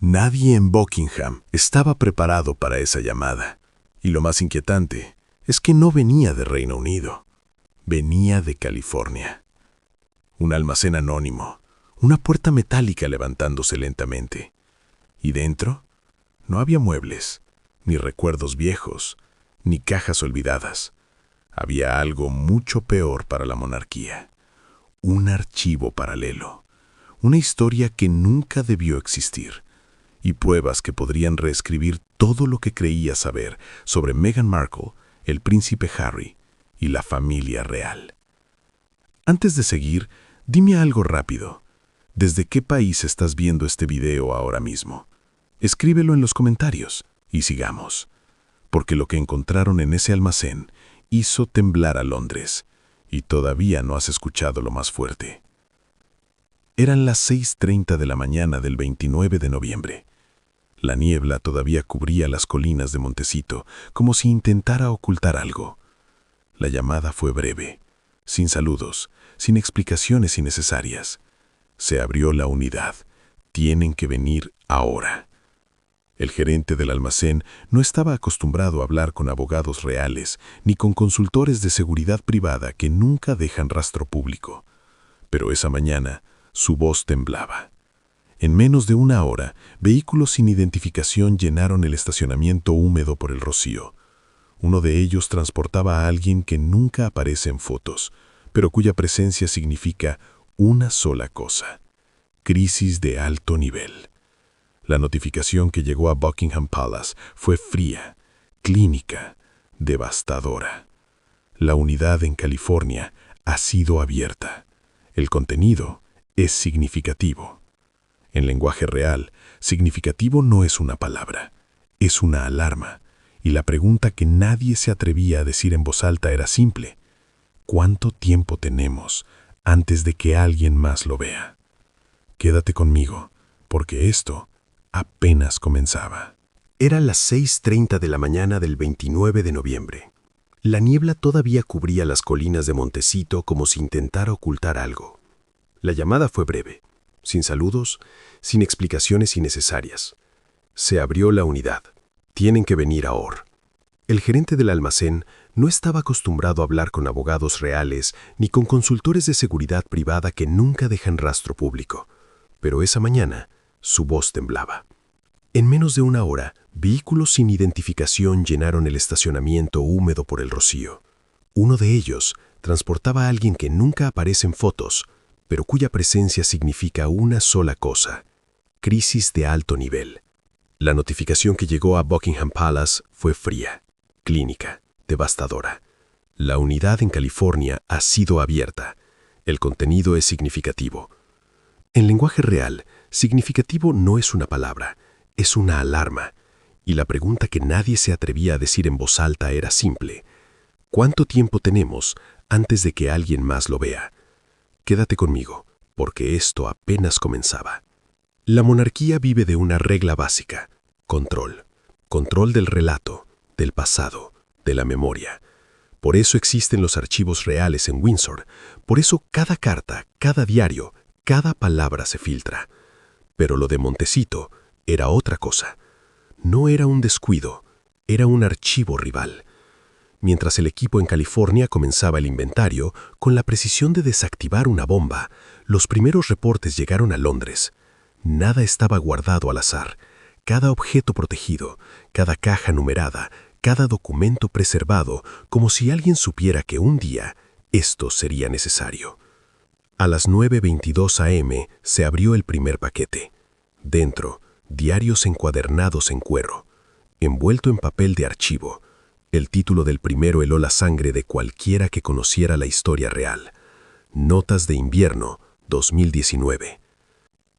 Nadie en Buckingham estaba preparado para esa llamada. Y lo más inquietante es que no venía de Reino Unido. Venía de California. Un almacén anónimo, una puerta metálica levantándose lentamente. Y dentro no había muebles, ni recuerdos viejos, ni cajas olvidadas. Había algo mucho peor para la monarquía. Un archivo paralelo. Una historia que nunca debió existir. Y pruebas que podrían reescribir todo lo que creía saber sobre Meghan Markle, el príncipe Harry y la familia real. Antes de seguir, dime algo rápido. ¿Desde qué país estás viendo este video ahora mismo? Escríbelo en los comentarios y sigamos. Porque lo que encontraron en ese almacén hizo temblar a Londres, y todavía no has escuchado lo más fuerte. Eran las 6:30 de la mañana del 29 de noviembre. La niebla todavía cubría las colinas de Montecito, como si intentara ocultar algo. La llamada fue breve, sin saludos, sin explicaciones innecesarias. Se abrió la unidad. Tienen que venir ahora. El gerente del almacén no estaba acostumbrado a hablar con abogados reales ni con consultores de seguridad privada que nunca dejan rastro público. Pero esa mañana su voz temblaba. En menos de una hora, vehículos sin identificación llenaron el estacionamiento húmedo por el rocío. Uno de ellos transportaba a alguien que nunca aparece en fotos, pero cuya presencia significa una sola cosa: crisis de alto nivel. La notificación que llegó a Buckingham Palace fue fría, clínica, devastadora. La unidad en California ha sido abierta. El contenido es significativo. En lenguaje real, significativo no es una palabra, es una alarma. Y la pregunta que nadie se atrevía a decir en voz alta era simple: ¿cuánto tiempo tenemos antes de que alguien más lo vea? Quédate conmigo, porque esto apenas comenzaba. Era las 6:30 de la mañana del 29 de noviembre. La niebla todavía cubría las colinas de Montecito como si intentara ocultar algo. La llamada fue breve, sin saludos, sin explicaciones innecesarias. Se abrió la unidad. Tienen que venir ahora. El gerente del almacén no estaba acostumbrado a hablar con abogados reales ni con consultores de seguridad privada que nunca dejan rastro público. Pero esa mañana, su voz temblaba. En menos de una hora, vehículos sin identificación llenaron el estacionamiento húmedo por el rocío. Uno de ellos transportaba a alguien que nunca aparece en fotos, pero cuya presencia significa una sola cosa: crisis de alto nivel. La notificación que llegó a Buckingham Palace fue fría, clínica, devastadora. La unidad en California ha sido abierta. El contenido es significativo. En lenguaje real, significativo no es una palabra, es una alarma. Y la pregunta que nadie se atrevía a decir en voz alta era simple: ¿cuánto tiempo tenemos antes de que alguien más lo vea? Quédate conmigo, porque esto apenas comenzaba. La monarquía vive de una regla básica: control. Control del relato, del pasado, de la memoria. Por eso existen los archivos reales en Windsor. Por eso cada carta, cada diario, cada palabra se filtra. Pero lo de Montecito era otra cosa. No era un descuido, era un archivo rival. Mientras el equipo en California comenzaba el inventario, con la precisión de desactivar una bomba, los primeros reportes llegaron a Londres. Nada estaba guardado al azar. Cada objeto protegido, cada caja numerada, cada documento preservado, como si alguien supiera que un día esto sería necesario. A las 9:22 a.m. se abrió el primer paquete. Dentro, diarios encuadernados en cuero, envuelto en papel de archivo. El título del primero heló la sangre de cualquiera que conociera la historia real. Notas de invierno 2019.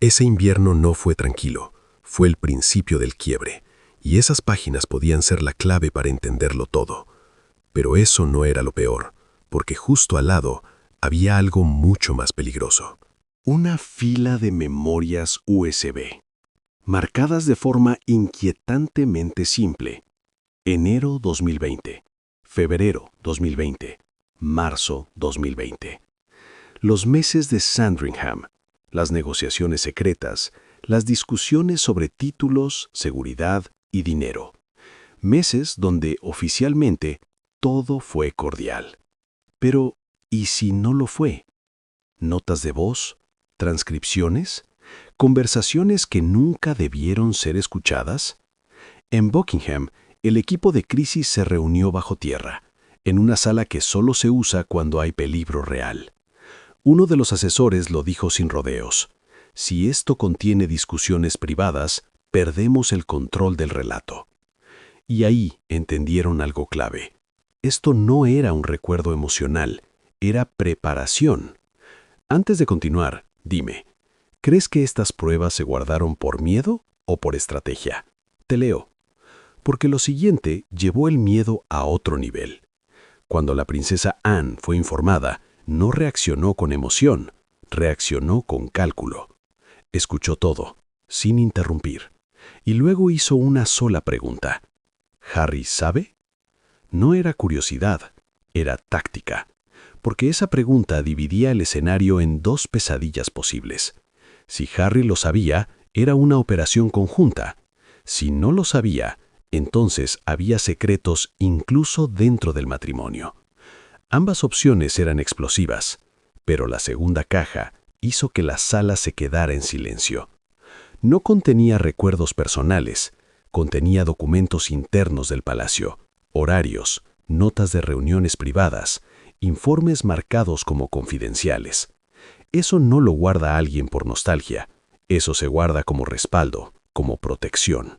Ese invierno no fue tranquilo, fue el principio del quiebre, y esas páginas podían ser la clave para entenderlo todo. Pero eso no era lo peor, porque justo al lado había algo mucho más peligroso. Una fila de memorias USB, marcadas de forma inquietantemente simple. Enero 2020, febrero 2020, marzo 2020. Los meses de Sandringham, las negociaciones secretas, las discusiones sobre títulos, seguridad y dinero. Meses donde oficialmente todo fue cordial. Pero, ¿y si no lo fue? ¿Notas de voz? ¿Transcripciones? ¿Conversaciones que nunca debieron ser escuchadas? En Buckingham, el equipo de crisis se reunió bajo tierra, en una sala que solo se usa cuando hay peligro real. Uno de los asesores lo dijo sin rodeos: si esto contiene discusiones privadas, perdemos el control del relato. Y ahí entendieron algo clave. Esto no era un recuerdo emocional, era preparación. Antes de continuar, dime, ¿crees que estas pruebas se guardaron por miedo o por estrategia? Te leo. Porque lo siguiente llevó el miedo a otro nivel. Cuando la princesa Anne fue informada, no reaccionó con emoción, reaccionó con cálculo. Escuchó todo, sin interrumpir, y luego hizo una sola pregunta. ¿Harry sabe? No era curiosidad, era táctica, porque esa pregunta dividía el escenario en dos pesadillas posibles. Si Harry lo sabía, era una operación conjunta. Si no lo sabía, entonces había secretos incluso dentro del matrimonio. Ambas opciones eran explosivas, pero la segunda caja hizo que la sala se quedara en silencio. No contenía recuerdos personales, contenía documentos internos del palacio, horarios, notas de reuniones privadas, informes marcados como confidenciales. Eso no lo guarda alguien por nostalgia, eso se guarda como respaldo, como protección.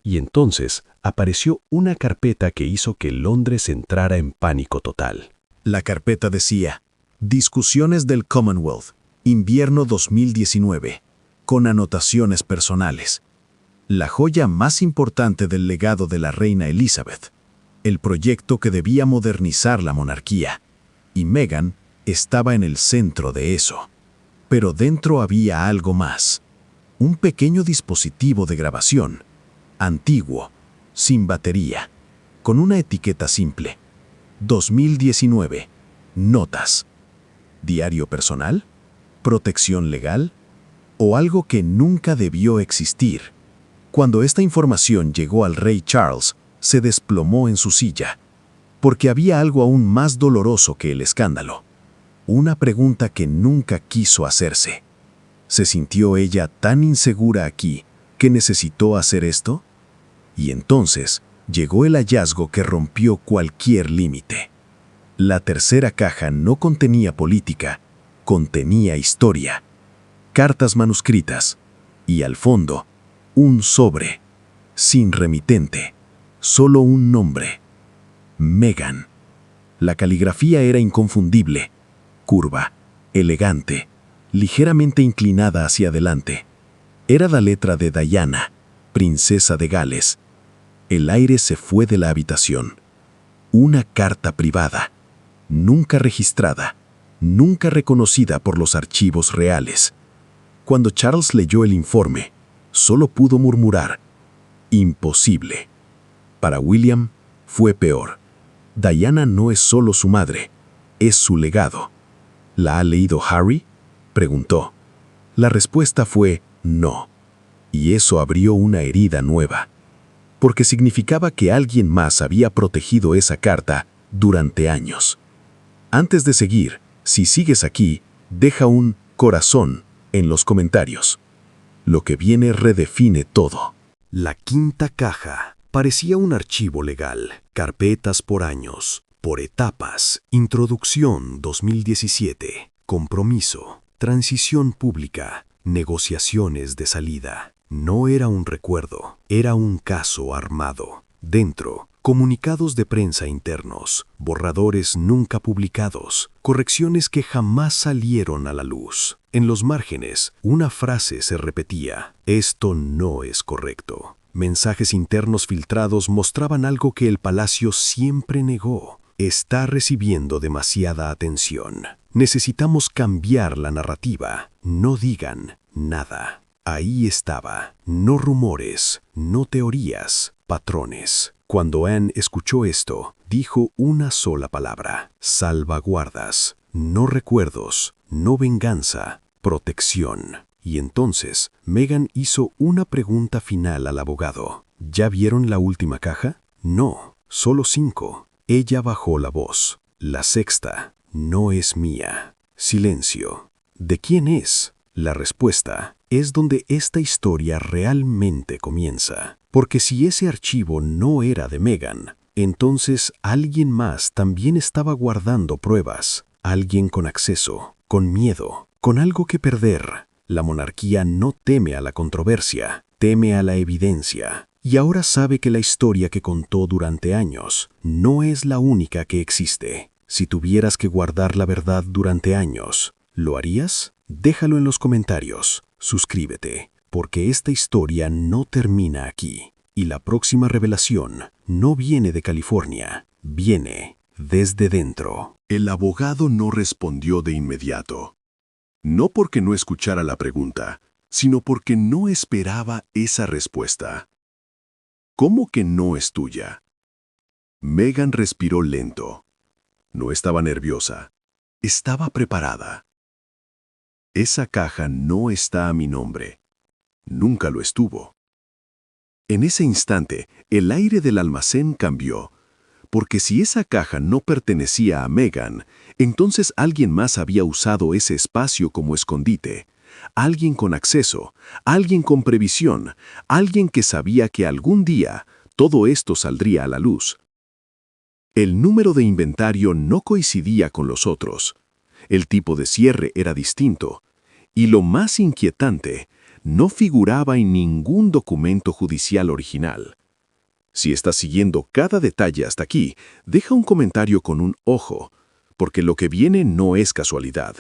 Y entonces apareció una carpeta que hizo que Londres entrara en pánico total. La carpeta decía: Discusiones del Commonwealth, invierno 2019, con anotaciones personales. La joya más importante del legado de la reina Elizabeth, el proyecto que debía modernizar la monarquía. Y Meghan estaba en el centro de eso. Pero dentro había algo más. Un pequeño dispositivo de grabación, antiguo, sin batería, con una etiqueta simple. 2019. Notas. ¿Diario personal? ¿Protección legal? ¿O algo que nunca debió existir? Cuando esta información llegó al rey Charles, se desplomó en su silla, porque había algo aún más doloroso que el escándalo. Una pregunta que nunca quiso hacerse. ¿Se sintió ella tan insegura aquí que necesitó hacer esto? Y entonces llegó el hallazgo que rompió cualquier límite. La tercera caja no contenía política, contenía historia. Cartas manuscritas y, al fondo, un sobre, sin remitente, solo un nombre: Meghan. La caligrafía era inconfundible, curva, elegante, ligeramente inclinada hacia adelante. Era la letra de Diana, princesa de Gales. El aire se fue de la habitación. Una carta privada, nunca registrada, nunca reconocida por los archivos reales. Cuando Charles leyó el informe, solo pudo murmurar: imposible. Para William fue peor. Diana no es solo su madre, es su legado. ¿La ha leído Harry?, preguntó. La respuesta fue no, y eso abrió una herida nueva, porque significaba que alguien más había protegido esa carta durante años. Antes de seguir, si sigues aquí, deja un corazón en los comentarios. Lo que viene redefine todo. La quinta caja parecía un archivo legal, carpetas por años, por etapas, introducción 2017, compromiso, transición pública, negociaciones de salida. No era un recuerdo, era un caso armado. Dentro, comunicados de prensa internos, borradores nunca publicados, correcciones que jamás salieron a la luz. En los márgenes, una frase se repetía: esto no es correcto. Mensajes internos filtrados mostraban algo que el palacio siempre negó: está recibiendo demasiada atención. Necesitamos cambiar la narrativa. No digan nada. Ahí estaba. No rumores, no teorías, patrones. Cuando Anne escuchó esto, dijo una sola palabra: salvaguardas. No recuerdos, no venganza, protección. Y entonces, Megan hizo una pregunta final al abogado. ¿Ya vieron la última caja? No, solo 5. Ella bajó la voz. La sexta no es mía. Silencio. ¿De quién es? La respuesta es donde esta historia realmente comienza. Porque si ese archivo no era de Megan, entonces alguien más también estaba guardando pruebas. Alguien con acceso, con miedo, con algo que perder. La monarquía no teme a la controversia, teme a la evidencia. Y ahora sabe que la historia que contó durante años no es la única que existe. Si tuvieras que guardar la verdad durante años, ¿lo harías? Déjalo en los comentarios. Suscríbete, porque esta historia no termina aquí. Y la próxima revelación no viene de California, viene desde dentro. El abogado no respondió de inmediato. No porque no escuchara la pregunta, sino porque no esperaba esa respuesta. ¿Cómo que no es tuya? Megan respiró lento. No estaba nerviosa. Estaba preparada. Esa caja no está a mi nombre. Nunca lo estuvo. En ese instante, el aire del almacén cambió, porque si esa caja no pertenecía a Megan, entonces alguien más había usado ese espacio como escondite. Alguien con acceso, alguien con previsión, alguien que sabía que algún día todo esto saldría a la luz. El número de inventario no coincidía con los otros. El tipo de cierre era distinto. Y lo más inquietante, no figuraba en ningún documento judicial original. Si estás siguiendo cada detalle hasta aquí, deja un comentario con un ojo, porque lo que viene no es casualidad.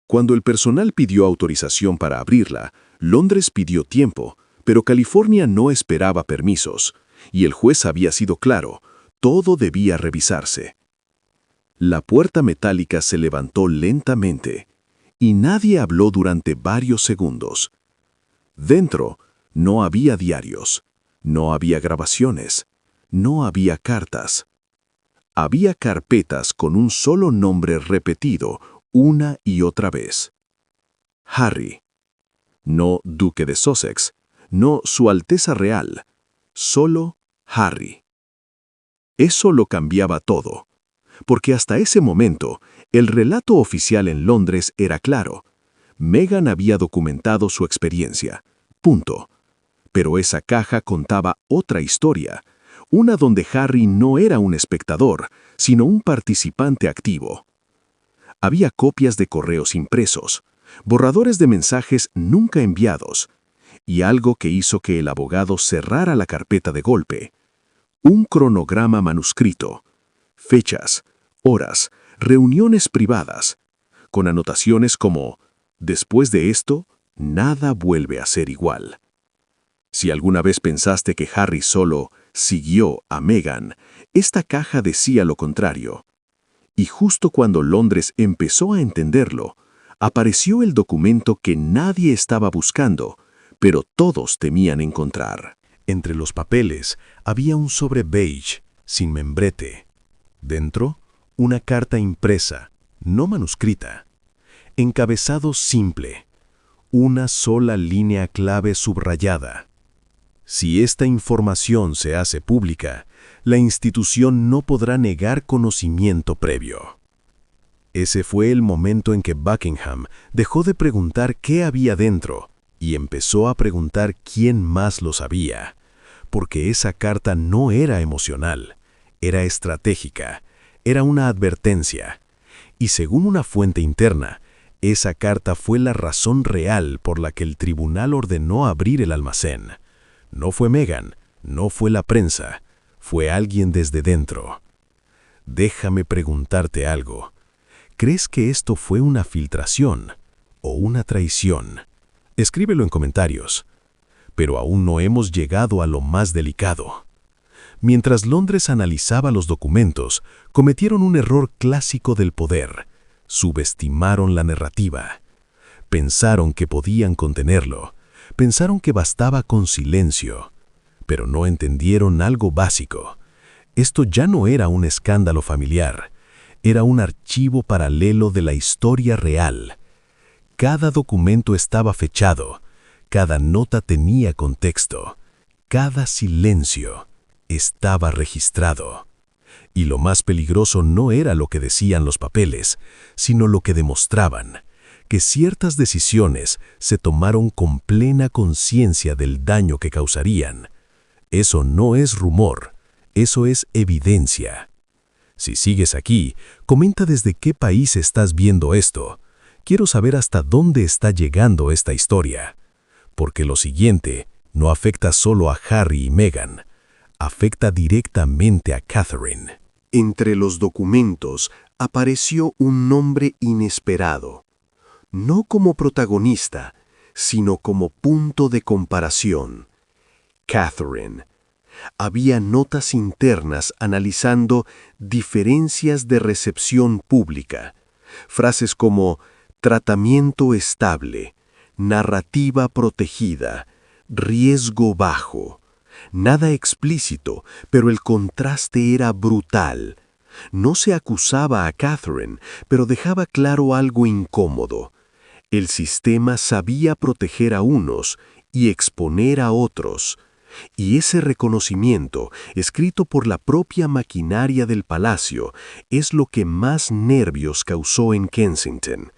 Cuando el personal pidió autorización para abrirla, Londres pidió tiempo, pero California no esperaba permisos, y el juez había sido claro, todo debía revisarse. La puerta metálica se levantó lentamente, y nadie habló durante varios segundos. Dentro no había diarios, no había grabaciones, no había cartas. Había carpetas con un solo nombre repetido una y otra vez. Harry. No Duque de Sussex, no Su Alteza Real, solo Harry. Eso lo cambiaba todo, porque hasta ese momento el relato oficial en Londres era claro. Megan había documentado su experiencia, punto. Pero esa caja contaba otra historia, una donde Harry no era un espectador, sino un participante activo. Había copias de correos impresos, borradores de mensajes nunca enviados, y algo que hizo que el abogado cerrara la carpeta de golpe. Un cronograma manuscrito, fechas, horas, reuniones privadas, con anotaciones como, después de esto, nada vuelve a ser igual. Si alguna vez pensaste que Harry solo siguió a Megan, esta caja decía lo contrario. Y justo cuando Londres empezó a entenderlo, apareció el documento que nadie estaba buscando, pero todos temían encontrar. Entre los papeles había un sobre beige, sin membrete. Dentro, una carta impresa, no manuscrita. Encabezado simple. Una sola línea clave subrayada. Si esta información se hace pública, la institución no podrá negar conocimiento previo. Ese fue el momento en que Buckingham dejó de preguntar qué había dentro y empezó a preguntar quién más lo sabía, porque esa carta no era emocional, era estratégica, era una advertencia, y según una fuente interna, esa carta fue la razón real por la que el tribunal ordenó abrir el almacén. No fue Megan, no fue la prensa, fue alguien desde dentro. Déjame preguntarte algo. ¿Crees que esto fue una filtración o una traición? Escríbelo en comentarios. Pero aún no hemos llegado a lo más delicado. Mientras Londres analizaba los documentos, cometieron un error clásico del poder. Subestimaron la narrativa. Pensaron que podían contenerlo. Pensaron que bastaba con silencio. Pero no entendieron algo básico. Esto ya no era un escándalo familiar. Era un archivo paralelo de la historia real. Cada documento estaba fechado, cada nota tenía contexto, cada silencio estaba registrado. Y lo más peligroso no era lo que decían los papeles, sino lo que demostraban, que ciertas decisiones se tomaron con plena conciencia del daño que causarían. Eso no es rumor, eso es evidencia. Si sigues aquí, comenta desde qué país estás viendo esto. Quiero saber hasta dónde está llegando esta historia. Porque lo siguiente no afecta solo a Harry y Meghan, afecta directamente a Catherine. Entre los documentos apareció un nombre inesperado, no como protagonista, sino como punto de comparación. Catherine. Había notas internas analizando diferencias de recepción pública, frases como tratamiento estable, narrativa protegida, riesgo bajo. Nada explícito, pero el contraste era brutal. No se acusaba a Catherine, pero dejaba claro algo incómodo. El sistema sabía proteger a unos y exponer a otros. Y ese reconocimiento, escrito por la propia maquinaria del palacio, es lo que más nervios causó en Kensington.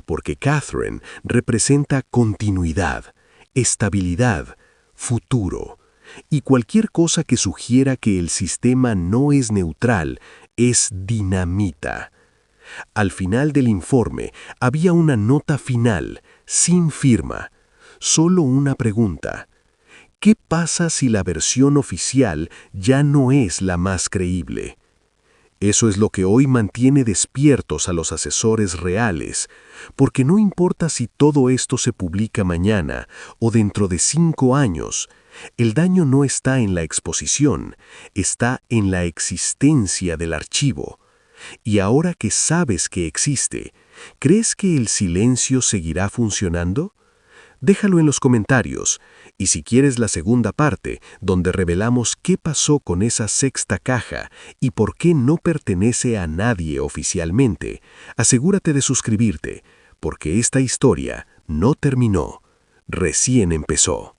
Porque Catherine representa continuidad, estabilidad, futuro. Y cualquier cosa que sugiera que el sistema no es neutral es dinamita. Al final del informe había una nota final, sin firma, solo una pregunta. ¿Qué pasa si la versión oficial ya no es la más creíble? Eso es lo que hoy mantiene despiertos a los asesores reales, porque no importa si todo esto se publica mañana o dentro de 5 años, el daño no está en la exposición, está en la existencia del archivo. Y ahora que sabes que existe, ¿crees que el silencio seguirá funcionando? Déjalo en los comentarios, y si quieres la segunda parte, donde revelamos qué pasó con esa sexta caja y por qué no pertenece a nadie oficialmente, asegúrate de suscribirte, porque esta historia no terminó, recién empezó.